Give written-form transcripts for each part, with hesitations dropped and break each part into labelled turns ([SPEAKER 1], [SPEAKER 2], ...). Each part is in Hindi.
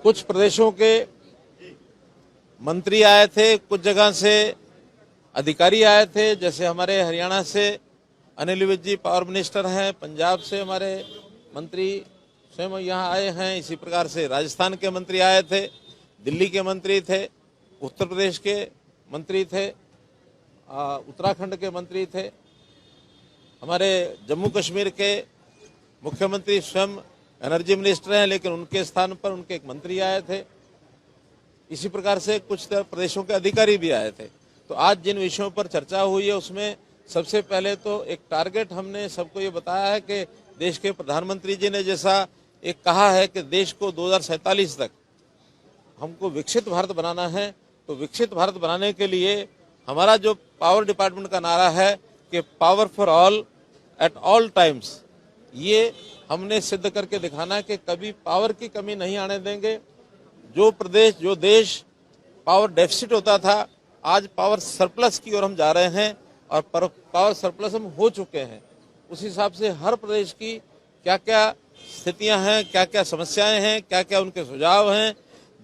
[SPEAKER 1] कुछ प्रदेशों के मंत्री आए थे, कुछ जगह से अधिकारी आए थे, जैसे हमारे हरियाणा से अनिल विज जी पावर मिनिस्टर हैं, पंजाब से हमारे मंत्री स्वयं यहाँ आए हैं, इसी प्रकार से राजस्थान के मंत्री आए थे, दिल्ली के मंत्री थे, उत्तर प्रदेश के मंत्री थे, उत्तराखंड के मंत्री थे, हमारे जम्मू कश्मीर के मुख्यमंत्री स्वयं एनर्जी मिनिस्टर हैं, लेकिन उनके स्थान पर उनके एक मंत्री आए थे। इसी प्रकार से कुछ प्रदेशों के अधिकारी भी आए थे। तो आज जिन विषयों पर चर्चा हुई है उसमें सबसे पहले तो एक टारगेट हमने सबको ये बताया है कि देश के प्रधानमंत्री जी ने जैसा एक कहा है कि देश को 2047 तक हमको विकसित भारत बनाना है, तो विकसित भारत बनाने के लिए हमारा जो पावर डिपार्टमेंट का नारा है कि power for all at all times, ये हमने सिद्ध करके दिखाना है कि कभी पावर की कमी नहीं आने देंगे। जो प्रदेश जो देश पावर डेफिसिट होता था, आज पावर सरप्लस की ओर हम जा रहे हैं और पावर सरप्लस हम हो चुके हैं। उस हिसाब से हर प्रदेश की क्या क्या स्थितियां हैं, क्या क्या समस्याएं हैं, क्या क्या उनके सुझाव हैं,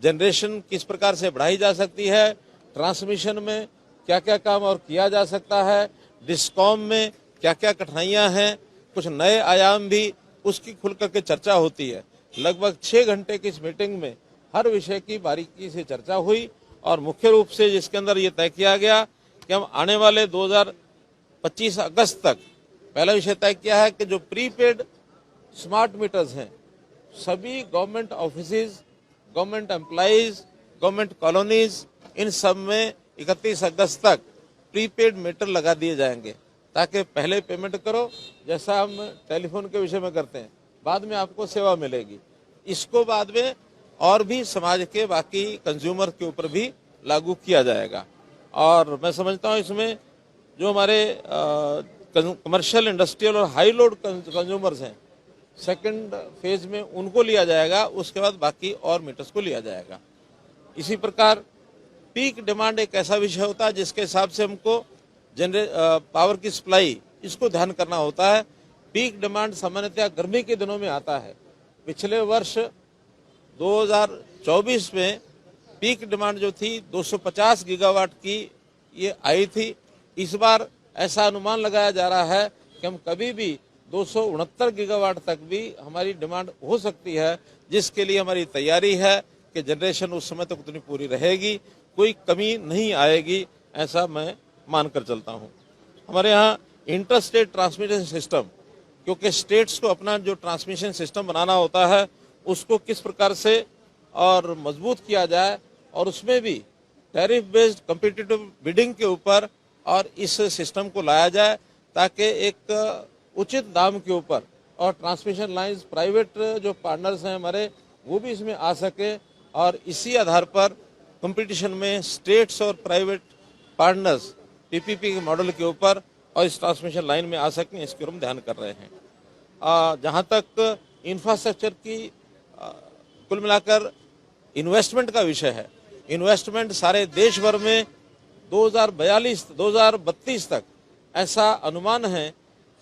[SPEAKER 1] जनरेशन किस प्रकार से बढ़ाई जा सकती है, ट्रांसमिशन में क्या क्या काम और किया जा सकता है, डिस्कॉम में क्या क्या कठिनाइयां हैं, कुछ नए आयाम भी, उसकी खुल करके चर्चा होती है। लगभग 6 घंटे की इस मीटिंग में हर विषय की बारीकी से चर्चा हुई और मुख्य रूप से जिसके अंदर ये तय किया गया कि हम आने वाले 2025 अगस्त तक, पहला विषय तय किया है कि जो प्रीपेड स्मार्ट मीटर्स हैं, सभी government offices, government employees, government colonies, इन सब में 31 अगस्त तक प्रीपेड मीटर लगा दिए जाएंगे, ताकि पहले पेमेंट करो, जैसा हम टेलीफोन के विषय में करते हैं, बाद में आपको सेवा मिलेगी। इसको बाद में और भी समाज के बाकी कंज्यूमर के ऊपर भी लागू किया जाएगा। और मैं समझता हूँ इसमें जो हमारे कमर्शियल, इंडस्ट्रियल और हाई लोड कंज्यूमर्स हैं, सेकंड फेज में उनको लिया जाएगा, उसके बाद बाकी और मीटर्स को लिया जाएगा। इसी प्रकार पीक डिमांड एक ऐसा विषय होता है जिसके हिसाब से हमको पावर की सप्लाई, इसको ध्यान करना होता है। पीक डिमांड सामान्यतः गर्मी के दिनों में आता है। पिछले वर्ष 2024 में पीक डिमांड जो थी 250 गीगावाट की ये आई थी। इस बार ऐसा अनुमान लगाया जा रहा है कि हम कभी भी 269 गीगावाट तक भी हमारी डिमांड हो सकती है, जिसके लिए हमारी तैयारी है कि जनरेशन उस समय तक उतनी पूरी रहेगी, कोई कमी नहीं आएगी, ऐसा मैं मानकर चलता हूं। हमारे यहाँ इंटर स्टेट ट्रांसमिशन सिस्टम, क्योंकि स्टेट्स को अपना जो ट्रांसमिशन सिस्टम बनाना होता है उसको किस प्रकार से और मजबूत किया जाए, और उसमें भी टैरिफ बेस्ड कॉम्पिटिटिव बिडिंग के ऊपर और इस सिस्टम को लाया जाए, ताकि एक उचित दाम के ऊपर और ट्रांसमिशन लाइंस प्राइवेट जो पार्टनर्स हैं हमारे, वो भी इसमें आ सके और इसी आधार पर कंपटीशन में स्टेट्स और प्राइवेट पार्टनर्स पीपीपी के मॉडल के ऊपर और इस ट्रांसमिशन लाइन में आ सकें, इसकी ओर हम ध्यान कर रहे हैं। जहां तक इंफ्रास्ट्रक्चर की कुल मिलाकर इन्वेस्टमेंट का विषय है, इन्वेस्टमेंट सारे देश भर में 2032 तक ऐसा अनुमान है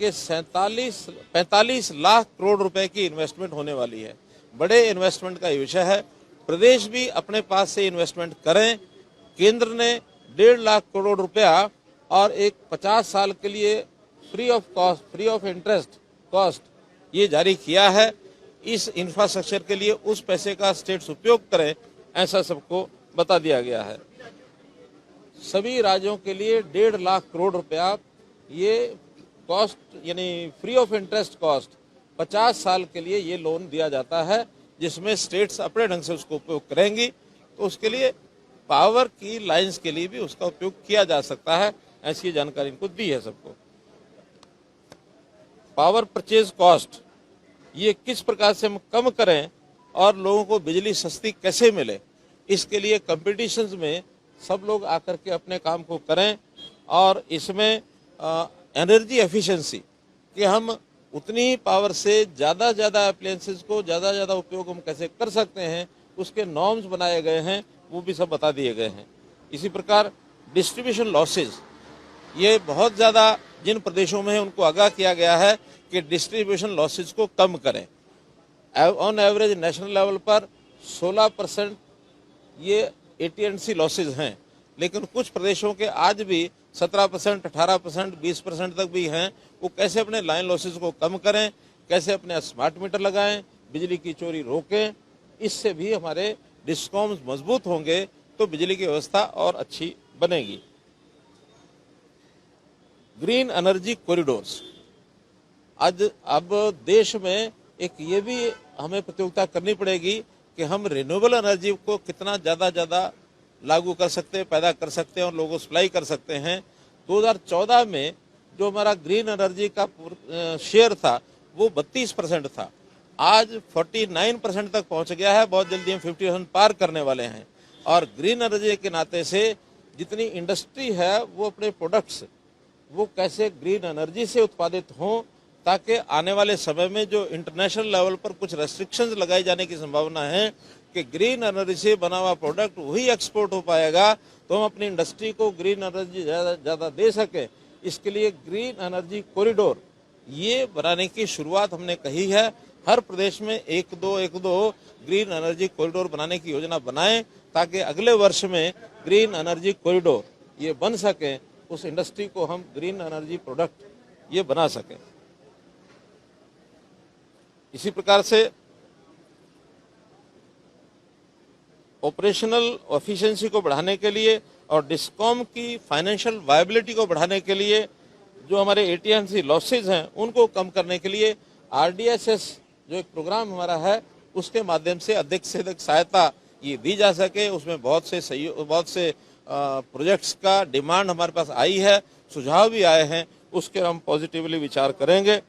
[SPEAKER 1] कि 45 लाख करोड़ रुपए की इन्वेस्टमेंट होने वाली है। बड़े इन्वेस्टमेंट का विषय है। प्रदेश भी अपने पास से इन्वेस्टमेंट करें। केंद्र ने 1.5 लाख करोड़ रुपया और एक 50 साल के लिए फ्री ऑफ इंटरेस्ट कॉस्ट ये जारी किया है। इस इंफ्रास्ट्रक्चर के लिए उस पैसे का स्टेट्स उपयोग करें, ऐसा सबको बता दिया गया है। सभी राज्यों के लिए 1.5 लाख करोड़ रुपया ये कॉस्ट यानी फ्री ऑफ इंटरेस्ट कॉस्ट 50 साल के लिए ये लोन दिया जाता है, जिसमें स्टेट्स अपने ढंग से उसको उपयोग करेंगी। तो उसके लिए पावर की लाइंस के लिए भी उसका उपयोग किया जा सकता है, ऐसी जानकारी इनको दी है सबको। पावर परचेज कॉस्ट ये किस प्रकार से हम कम करें और लोगों को बिजली सस्ती कैसे मिले, इसके लिए कंपटीशंस में सब लोग आकर के अपने काम को करें। और इसमें एनर्जी एफिशिएंसी कि हम उतनी ही पावर से ज़्यादा अप्लायंसेस को ज़्यादा उपयोग हम कैसे कर सकते हैं, उसके नॉर्म्स बनाए गए हैं, वो भी सब बता दिए गए हैं। इसी प्रकार डिस्ट्रीब्यूशन लॉसेज, ये बहुत ज़्यादा जिन प्रदेशों में है उनको आगाह किया गया है कि डिस्ट्रीब्यूशन लॉसेज को कम करें। ऑन एवरेज नेशनल लेवल पर 16% ये AT&C लॉसेज हैं, लेकिन कुछ प्रदेशों के आज भी 17%, 18%, 20% तक भी हैं। वो कैसे अपने लाइन लॉसेज को कम करें, कैसे अपने स्मार्ट मीटर लगाएं, बिजली की चोरी रोकें, इससे भी हमारे डिस्कॉम्स मजबूत होंगे तो बिजली की व्यवस्था और अच्छी बनेगी। ग्रीन एनर्जी कॉरिडोर्स, आज अब देश में एक ये भी हमें प्रतियोगिता करनी पड़ेगी कि हम रिन्यूएबल एनर्जी को कितना ज़्यादा लागू कर सकते हैं, पैदा कर सकते हैं और लोगों को सप्लाई कर सकते हैं। 2014 में जो हमारा ग्रीन एनर्जी का शेयर था वो 32% था, आज 49% तक पहुंच गया है। बहुत जल्दी हम 50% पार करने वाले हैं। और ग्रीन एनर्जी के नाते से जितनी इंडस्ट्री है वो अपने प्रोडक्ट्स वो कैसे ग्रीन एनर्जी से उत्पादित हों, ताकि आने वाले समय में जो इंटरनेशनल लेवल पर कुछ रेस्ट्रिक्शंस लगाए जाने की संभावना है कि ग्रीन एनर्जी से बना हुआ प्रोडक्ट वही एक्सपोर्ट हो पाएगा, तो हम अपनी इंडस्ट्री को ग्रीन एनर्जी ज़्यादा दे सके। इसके लिए ग्रीन एनर्जी कॉरिडोर ये बनाने की शुरुआत हमने कही है। हर प्रदेश में एक दो ग्रीन एनर्जी कॉरिडोर बनाने की योजना बनाएं, ताकि अगले वर्ष में ग्रीन एनर्जी कॉरिडोर ये बन सके, उस इंडस्ट्री को हम ग्रीन एनर्जी प्रोडक्ट ये बना सकें। इसी प्रकार से ऑपरेशनल एफिशिएंसी को बढ़ाने के लिए और डिस्कॉम की फाइनेंशियल वायबिलिटी को बढ़ाने के लिए जो हमारे AT&C लॉसेज हैं उनको कम करने के लिए RDSS जो एक प्रोग्राम हमारा है उसके माध्यम से अधिक सहायता ये दी जा सके। उसमें बहुत से प्रोजेक्ट्स का डिमांड हमारे पास आई है, सुझाव भी आए हैं, उसके हम पॉजिटिवली विचार करेंगे।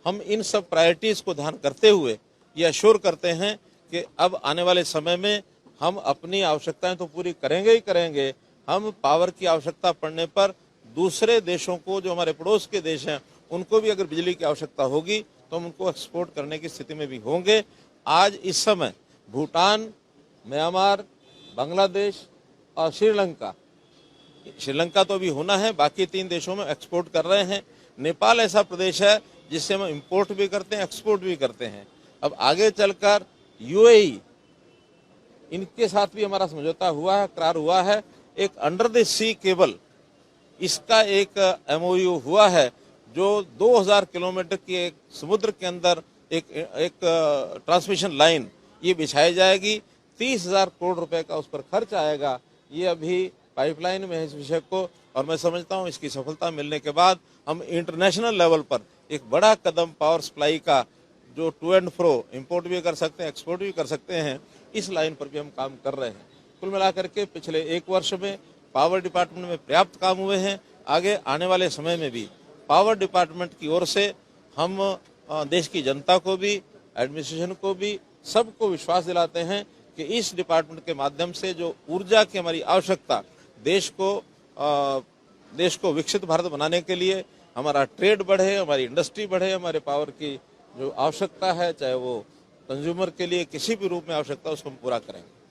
[SPEAKER 1] हम इन सब प्रायोरिटीज को ध्यान करते हुए ये अश्योर करते हैं कि अब आने वाले समय में हम अपनी आवश्यकताएं तो पूरी करेंगे ही करेंगे, हम पावर की आवश्यकता पड़ने पर दूसरे देशों को, जो हमारे पड़ोस के देश हैं, उनको भी अगर बिजली की आवश्यकता होगी तो हम उनको एक्सपोर्ट करने की स्थिति में भी होंगे। आज इस समय भूटान, म्यांमार, बांग्लादेश और श्रीलंका तो अभी होना है, बाकी 3 देशों में एक्सपोर्ट कर रहे हैं। नेपाल ऐसा प्रदेश है जिससे हम इंपोर्ट भी करते हैं, एक्सपोर्ट भी करते हैं। अब आगे चलकर UAE, इनके साथ भी हमारा समझौता हुआ है, करार हुआ है। एक अंडर द सी केबल, इसका एक MOU हुआ है, जो 2000 किलोमीटर की एक समुद्र के अंदर एक ट्रांसमिशन लाइन ये बिछाई जाएगी। 30,000 करोड़ रुपए का उस पर खर्च आएगा। ये अभी पाइपलाइन में है इस विषय को, और मैं समझता हूँ इसकी सफलता मिलने के बाद हम इंटरनेशनल लेवल पर एक बड़ा कदम पावर सप्लाई का, जो टू एंड फ्रो इंपोर्ट भी कर सकते हैं, एक्सपोर्ट भी कर सकते हैं, इस लाइन पर भी हम काम कर रहे हैं। कुल मिलाकर के पिछले 1 वर्ष में पावर डिपार्टमेंट में पर्याप्त काम हुए हैं। आगे आने वाले समय में भी पावर डिपार्टमेंट की ओर से हम देश की जनता को भी, एडमिनिस्ट्रेशन को भी, सबको विश्वास दिलाते हैं कि इस डिपार्टमेंट के माध्यम से जो ऊर्जा की हमारी आवश्यकता, देश को विकसित भारत बनाने के लिए हमारा ट्रेड बढ़े, हमारी इंडस्ट्री बढ़े, हमारे पावर की जो आवश्यकता है, चाहे वो कंज्यूमर के लिए किसी भी रूप में आवश्यकता, उसको हम पूरा करेंगे।